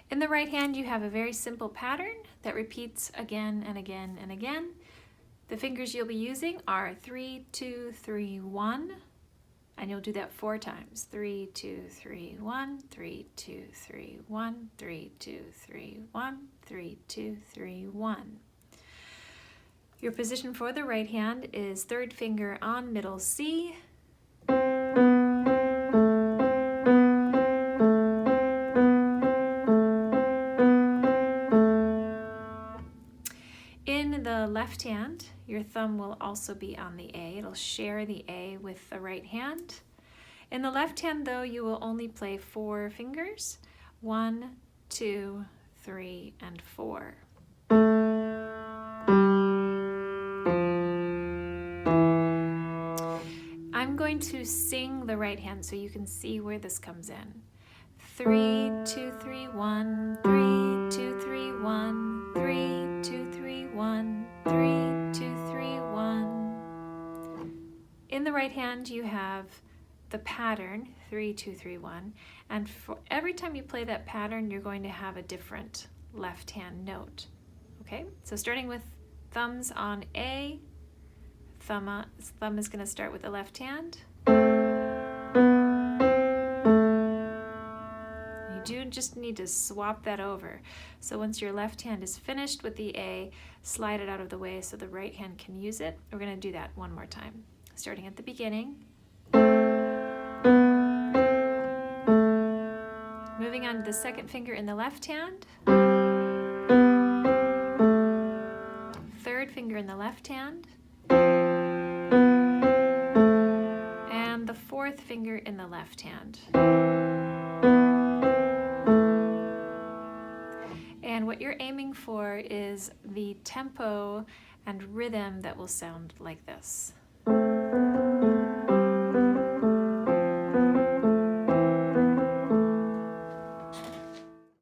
In the right hand, you have a very simple pattern that repeats again and again and again. The fingers you'll be using are 3, 2, 3, 1, and you'll do that 4 times. 3, 2, 3, 1, 3, 2, 3, 1, 3, 2, 3, 1, 3, 2, 3, 1. Your position for the right hand is third finger on middle C. In the left hand, your thumb will also be on the A. It'll share the A with the right hand. In the left hand, though, you will only play 4 fingers. 1, 2, 3, and 4. I'm going to sing the right hand so you can see where this comes in. 3, 2, 3, 1, 3, 2, 3, 1, 3, 2, 3, 1, 3, 2, 3, 1. In the right hand, you have the pattern 3, 2, 3, 1, and for every time you play that pattern, you're going to have a different left hand note. Okay, so starting with thumbs on A, thumb is going to start with the left hand. You do just need to swap that over. So once your left hand is finished with the A, slide it out of the way so the right hand can use it. We're going to do that one more time, starting at the beginning. Moving on to the second finger in the left hand. Third finger in the left hand. And the fourth finger in the left hand. And what you're aiming for is the tempo and rhythm that will sound like this.